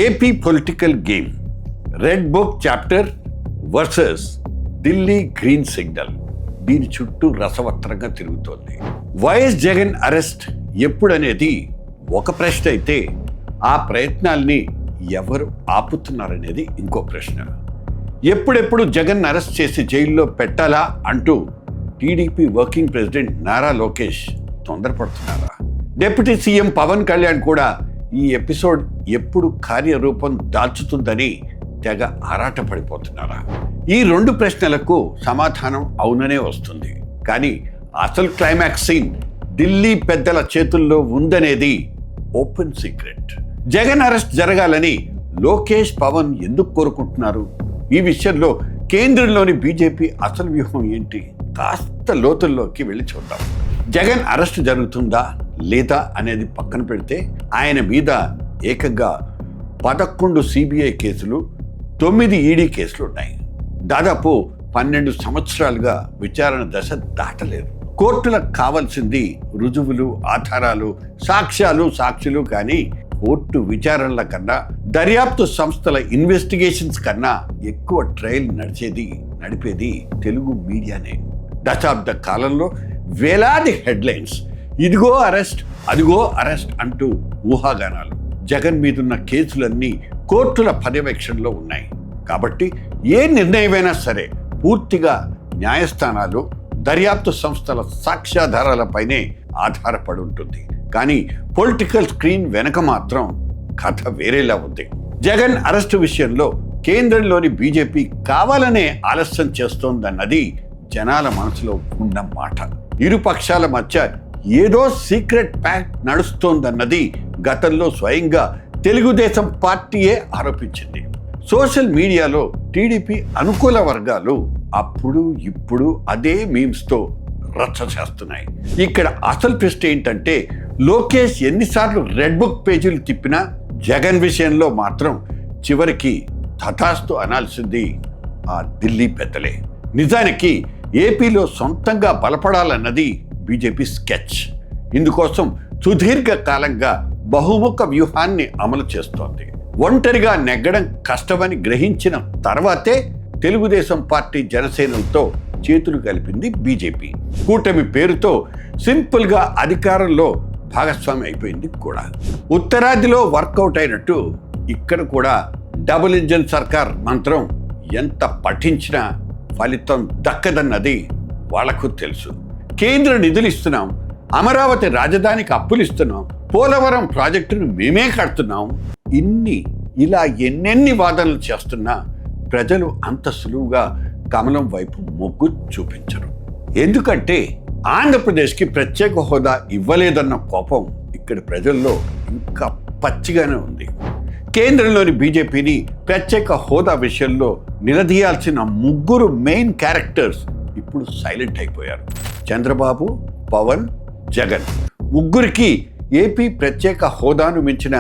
AP political game, red book chapter versus Delhi green signal. దీని చుట్టూ రసవత్తరంగా తిరుగుతోంది. వైఎస్ జగన్ అరెస్ట్ ఎప్పుడనేది ఒక ప్రశ్న అయితే, ఆ ప్రయత్నాల్ని ఎవరు ఆపుతున్నారనేది ఇంకో ప్రశ్న. ఎప్పుడెప్పుడు జగన్ అరెస్ట్ చేసి జైల్లో పెట్టాలా అంటూ TDP working president Nara Lokesh తొందరపడుతున్నారా? డిప్యూటీ సీఎం పవన్ కళ్యాణ్ కూడా ఈ ఎపిసోడ్ ఎప్పుడు కార్యరూపం దాల్చుతుందని తెగ ఆరాటపడిపోతున్నారా? ఈ రెండు ప్రశ్నలకు సమాధానం అవుననే వస్తుంది. కానీ అసలు క్లైమాక్స్ సీన్ ఢిల్లీ పెద్దల చేతుల్లో ఉందనేది ఓపెన్ సీక్రెట్. జగన్ అరెస్ట్ జరగాలని లోకేష్, పవన్ ఎందుకు కోరుకుంటున్నారు? ఈ విషయంలో కేంద్రంలోని బీజేపీ అసలు వ్యూహం ఏంటి? కాస్త లోతుల్లోకి వెళ్ళి చూద్దాం. జగన్ అరెస్ట్ జరుగుతుందా లేదా అనేది పక్కన పెడితే, ఆయన మీద ఏకంగా 11 సిబిఐ కేసులు, 9 ఈడీ కేసులు ఉన్నాయి. దాదాపు 12 సంవత్సరాలుగా విచారణ దశ దాటలేదు. కోర్టులకు కావాల్సింది రుజువులు, ఆధారాలు, సాక్ష్యాలు కానీ కోర్టు విచారణల కన్నా, దర్యాప్తు సంస్థల ఇన్వెస్టిగేషన్స్ కన్నా ఎక్కువ ట్రయల్ నడిపేది తెలుగు మీడియానే. దశాబ్ద కాలంలో వేలాది హెడ్లైన్స్, ఇదిగో అరెస్ట్, అదిగో అరెస్ట్ అంటూ ఊహాగానాలు. జగన్ మీదున్న కేసులన్నీ కోర్టుల పర్యవేక్షణలో ఉన్నాయి. కాబట్టి ఏ నిర్ణయమైనా సరే పూర్తిగా న్యాయస్థానాలు, దర్యాప్తు సంస్థల సాక్ష్యాధారాలపైనే ఆధారపడి ఉంటుంది. కానీ పొలిటికల్ స్క్రీన్ వెనక మాత్రం కథ వేరేలా ఉంది. జగన్ అరెస్టు విషయంలో కేంద్రంలోని బీజేపీ కావాలనే ఆలస్యం చేస్తోందన్నది జనాల మనసులో ఉన్న మాట. ఇరు పక్షాల మధ్య ఏదో సీక్రెట్ ప్యాక్ట్ నడుస్తోందన్నది గతంలో స్వయంగా తెలుగుదేశం పార్టీయే ఆరోపించింది. సోషల్ మీడియాలో టీడీపీ అనుకూల వర్గాలు అప్పుడు ఇప్పుడు అదే మీమ్స్తో రచ్చ చేస్తున్నాయి. ఇక్కడ అసలు ట్విస్ట్ ఏంటంటే, లోకేష్ ఎన్నిసార్లు రెడ్ బుక్ పేజీలు తిప్పినా జగన్ విషయంలో మాత్రం చివరికి తథాస్తు అనాల్సింది ఆ ఢిల్లీ పెద్దలే. నిజానికి ఏపీలో సొంతంగా బలపడాలన్నది బీజేపీ స్కెచ్. ఇందుకోసం సుదీర్ఘ కాలంగా బహుముఖ వ్యూహాన్ని అమలు చేస్తోంది. ఒంటరిగా నెగ్గడం కష్టమని గ్రహించిన తర్వాతే తెలుగుదేశం పార్టీ, జనసేనలతో చేతులు కలిపింది బీజేపీ. కూటమి పేరుతో సింపుల్గా అధికారంలో భాగస్వామి అయిపోయింది కూడా. ఉత్తరాదిలో వర్కౌట్ అయినట్టు ఇక్కడ కూడా డబుల్ ఇంజన్ సర్కార్ మంత్రం ఎంత పఠించినా ఫలితం దక్కదన్నది వాళ్లకు తెలుసు. కేంద్ర నిధులు ఇస్తున్నాం, అమరావతి రాజధానికి అప్పులు ఇస్తున్నాం, పోలవరం ప్రాజెక్టును మేమే కడుతున్నాం, ఇలా ఎన్నెన్ని వాదనలు చేస్తున్నా ప్రజలు అంత సులువుగా కమలం వైపు మొగ్గు చూపించరు. ఎందుకంటే ఆంధ్రప్రదేశ్కి ప్రత్యేక హోదా ఇవ్వలేదన్న కోపం ఇక్కడ ప్రజల్లో ఇంకా పచ్చిగానే ఉంది. కేంద్రంలోని బీజేపీని ప్రత్యేక హోదా విషయంలో నిలదీయాల్సిన 3 మెయిన్ క్యారెక్టర్స్ ఇప్పుడు సైలెంట్ అయిపోయారు. చంద్రబాబు, పవన్, జగన్. ముగ్గురికి ఏపీ ప్రత్యేక హోదాను మించిన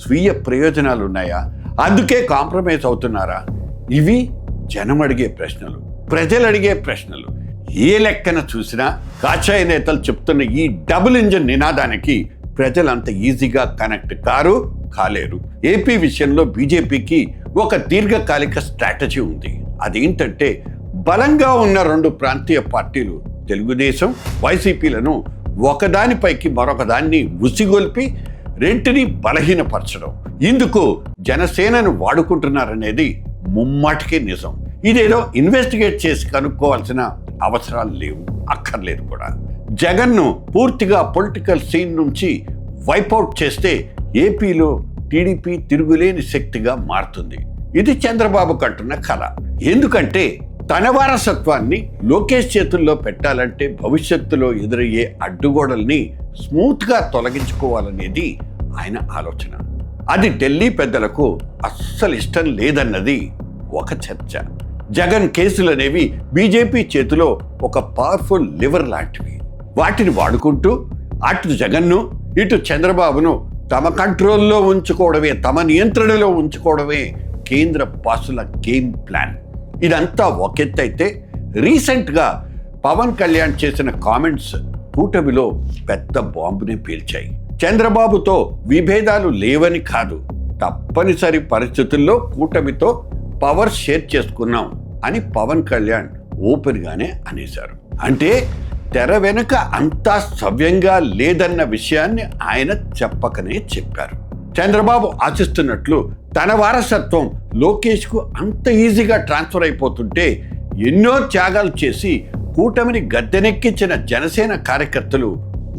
స్వీయ ప్రయోజనాలు ఉన్నాయా? అందుకే కాంప్రమైజ్ అవుతున్నారా? ఇవి జనం అడిగే ప్రశ్నలు, ప్రజలు అడిగే ప్రశ్నలు. ఏ లెక్కన చూసినా కాషాయ నేతలు చెప్తున్న ఈ డబుల్ ఇంజన్ నినాదానికి ప్రజలంత ఈజీగా కనెక్ట్ కాలేరు. ఏపీ విషయంలో బీజేపీకి ఒక దీర్ఘకాలిక స్ట్రాటజీ ఉంది. అదేంటంటే, బలంగా ఉన్న 2 ప్రాంతీయ పార్టీలు తెలుగుదేశం, వైసీపీలను ఒకదానిపైకి మరొకదాన్ని ఉసిగొల్పి రెంటిని బలహీనపరచడం. ఇందుకు జనసేనను వాడుకుంటున్నారనేది ముమ్మాటికే నిజం. ఇదేదో ఇన్వెస్టిగేట్ చేసి కనుక్కోవాల్సిన అవసరాలు లేవు, అక్కర్లేదు కూడా. జగన్ను పూర్తిగా పొలిటికల్ సీన్ నుంచి వైపౌట్ చేస్తే ఏపీలో టీడీపీ తిరుగులేని శక్తిగా మారుతుంది. ఇది చంద్రబాబు కంటున్న కల. ఎందుకంటే తన వారసత్వాన్ని లోకేష్ చేతుల్లో పెట్టాలంటే భవిష్యత్తులో ఎదురయ్యే అడ్డుగోడల్ని స్మూత్గా తొలగించుకోవాలనేది ఆయన ఆలోచన. అది ఢిల్లీ పెద్దలకు అస్సలు ఇష్టం లేదన్నది ఒక చర్చ. జగన్ కేసులనేవి బీజేపీ చేతిలో ఒక పవర్ఫుల్ లివర్ లాంటివి. వాటిని వాడుకుంటూ అటు జగన్ను, ఇటు చంద్రబాబును తమ కంట్రోల్లో ఉంచుకోవడమే, తమ నియంత్రణలో ఉంచుకోవడమే కేంద్ర బాసుల గేమ్ ప్లాన్. ఇదంతా ఒకెత్తైతే, రీసెంట్గా పవన్ కళ్యాణ్ చేసిన కామెంట్స్ కూటమిలో పెద్ద బాంబుని పేల్చాయి. చంద్రబాబుతో విభేదాలు లేవని కాదు, తప్పనిసరి పరిస్థితుల్లో కూటమితో పవర్ షేర్ చేసుకున్నాం అని పవన్ కళ్యాణ్ ఓపెన్గానే అనేశారు. అంటే తెర వెనుక అంతా సవ్యంగా లేదన్న విషయాన్ని ఆయన చెప్పకనే చెప్పారు. చంద్రబాబు ఆశిస్తున్నట్లు తన వారసత్వం లోకేష్కు అంత ఈజీగా ట్రాన్స్ఫర్ అయిపోతుంటే ఎన్నో త్యాగాలు చేసి కూటమిని గద్దెనెక్కించిన జనసేన కార్యకర్తలు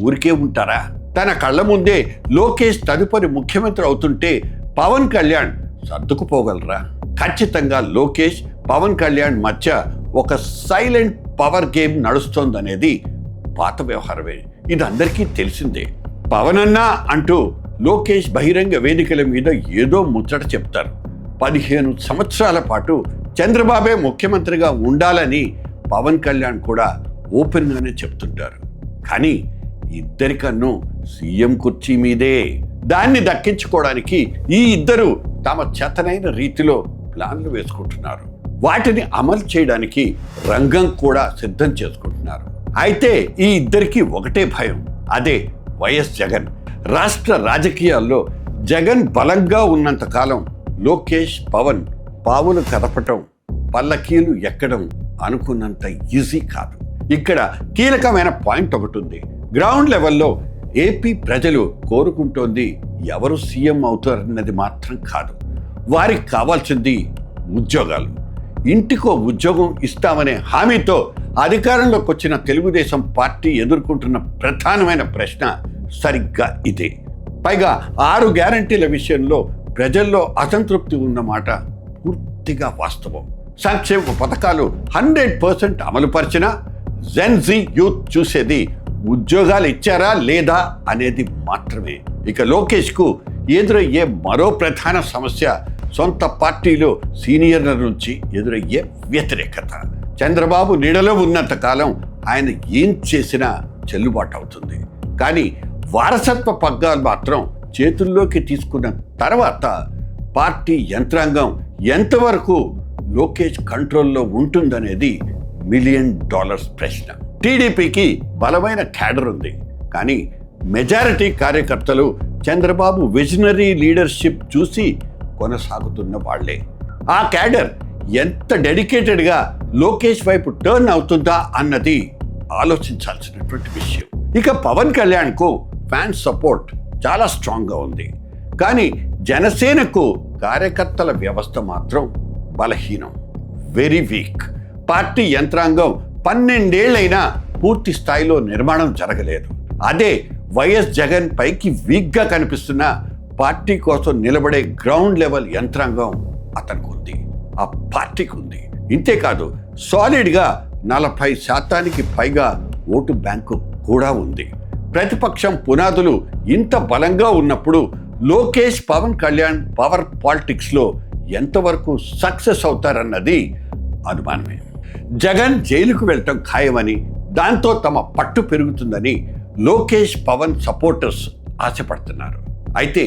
ఊరికే ఉంటారా? తన కళ్ళ ముందే లోకేష్ తదుపరి ముఖ్యమంత్రి అవుతుంటే పవన్ కళ్యాణ్ సర్దుకుపోగలరా? ఖచ్చితంగా లోకేష్ పవన్ కళ్యాణ్ మధ్య ఒక సైలెంట్ పవర్ గేమ్ నడుస్తోందనేది పాత వ్యవహారమే. ఇది అందరికీ తెలిసిందే. పవన్ అన్నా అంటూ లోకేష్ బహిరంగ వేదికల మీద ఏదో ముచ్చట చెప్తారు. 15 సంవత్సరాల పాటు చంద్రబాబే ముఖ్యమంత్రిగా ఉండాలని పవన్ కళ్యాణ్ కూడా ఓపెన్గానే చెప్తుంటారు. కానీ ఇద్దరికన్నా సీఎం కుర్చీ మీదే. దాన్ని దక్కించుకోవడానికి ఈ ఇద్దరు తమ చేతనైన రీతిలో ప్లాన్లు వేసుకుంటున్నారు. వాటిని అమలు చేయడానికి రంగం కూడా సిద్ధం చేసుకుంటున్నారు. అయితే ఈ ఇద్దరికి ఒకటే భయం, అదే వైఎస్ జగన్. రాష్ట్ర రాజకీయాల్లో జగన్ బలంగా ఉన్నంత కాలం లోకేష్ పవన్ పావులు కదపటం, పల్లకీలు ఎక్కడం అనుకున్నంత ఈజీ కాదు. ఇక్కడ కీలకమైన పాయింట్ ఒకటి ఉంది. గ్రౌండ్ లెవెల్లో ఏపీ ప్రజలు కోరుకుంటోంది ఎవరు సీఎం అవుతారన్నది మాత్రం కాదు. వారికి కావాల్సింది ఉద్యోగాలు. ఇంటికో ఉద్యోగం ఇస్తామనే హామీతో అధికారంలోకి వచ్చిన తెలుగుదేశం పార్టీ ఎదుర్కొంటున్న ప్రధానమైన ప్రశ్న సరిగ్గా ఇదే. పైగా 6 గ్యారంటీల విషయంలో ప్రజల్లో అసంతృప్తి ఉన్నమాట పూర్తిగా వాస్తవం. సంక్షేమ పథకాలు 100% అమలుపరిచిన జెన్జీ యూత్ చూసేది ఉద్యోగాలు ఇచ్చారా లేదా అనేది మాత్రమే. ఇక లోకేష్కు ఎదురయ్యే మరో ప్రధాన సమస్య సొంత పార్టీలో సీనియర్ల నుంచి ఎదురయ్యే వ్యతిరేకత. చంద్రబాబు నీడలో ఉన్నంత కాలం ఆయన ఏం చేసినా చెల్లుబాటు అవుతుంది. కానీ వారసత్వ పగ్గాలు మాత్రం చేతుల్లోకి తీసుకున్న తర్వాత పార్టీ యంత్రాంగం ఎంతవరకు లోకేష్ కంట్రోల్లో ఉంటుందనేది $1 మిలియన్ ప్రశ్న. టీడీపీకి బలమైన క్యాడర్ ఉంది. కానీ మెజారిటీ కార్యకర్తలు చంద్రబాబు విజనరీ లీడర్షిప్ చూసి కొనసాగుతున్న వాళ్లే. ఆ క్యాడర్ ఎంత డెడికేటెడ్గా లోకేష్ వైపు టర్న్ అవుతుందా అన్నది ఆలోచించాల్సినటువంటి విషయం. ఇక పవన్ కళ్యాణ్కు ఫ్యాన్ సపోర్ట్ చాలా స్ట్రాంగ్గా ఉంది. కానీ జనసేనకు కార్యకర్తల వ్యవస్థ మాత్రం బలహీనం, వెరీ వీక్. పార్టీ యంత్రాంగం 12 ఏళ్లైనా పూర్తి స్థాయిలో నిర్మాణం జరగలేదు. అదే వైఎస్ జగన్ పైకి వీక్గా కనిపిస్తున్న పార్టీ కోసం నిలబడే గ్రౌండ్ లెవెల్ యంత్రాంగం అతనికి ఉంది, ఆ పార్టీకి ఉంది. ఇంతేకాదు సాలిడ్గా 40% పైగా ఓటు బ్యాంకు కూడా ఉంది. ప్రతిపక్షం పునాదులు ఇంత బలంగా ఉన్నప్పుడు లోకేష్ పవన్ కళ్యాణ్ పవర్ పాలిటిక్స్లో ఎంతవరకు సక్సెస్ అవుతారన్నది అనుమానమే. జగన్ జైలుకు వెళ్ళటం ఖాయమని, దాంతో తమ పట్టు పెరుగుతుందని లోకేష్ పవన్ సపోర్టర్స్ ఆశపడుతున్నారు. అయితే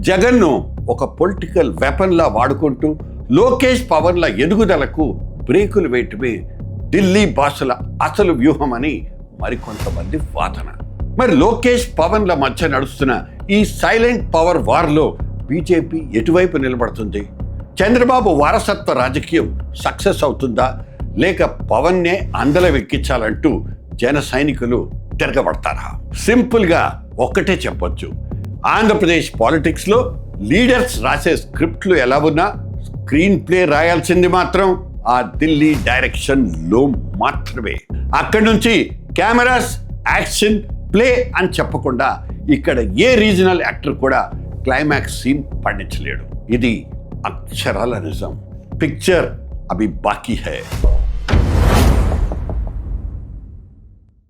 జగన్ను ఒక పొలిటికల్ వెపన్లా వాడుకుంటూ లోకేష్ పవన్ల ఎదుగుదలకు బ్రేకులు వేయటమే ఢిల్లీ బాసుల అసలు వ్యూహమని మరికొంతమంది వాదన. మరి లోకేష్ పవన్ల మధ్య నడుస్తున్న ఈ సైలెంట్ పవర్ వార్లో బీజేపీ ఎటువైపు నిలబడుతుంది? చంద్రబాబు వారసత్వ రాజకీయం సక్సెస్ అవుతుందా, లేక పవన్నే అందల వెక్కించాలంటూ జన సైనికులు తిరగబడతారా? సింపుల్గా ఒక్కటే చెప్పొచ్చు, ఆంధ్రప్రదేశ్ పాలిటిక్స్లో లీడర్స్ రాసే స్క్రిప్ట్లు ఎలా ఉన్నా స్క్రీన్ ప్లే రాయాల్సింది మాత్రం ఆ ఢిల్లీ డైరెక్షన్లో మాత్రమే. అక్కడి నుంచి కెమెరాస్, యాక్షన్, ప్లే అని చెప్పకుండా ఇక్కడ ఏ రీజనల్ యాక్టర్ కూడా క్లైమాక్స్ సీన్ పండించలేడు. ఇది అక్షరాల నిజం. పిక్చర్ అభి బాకీ హై.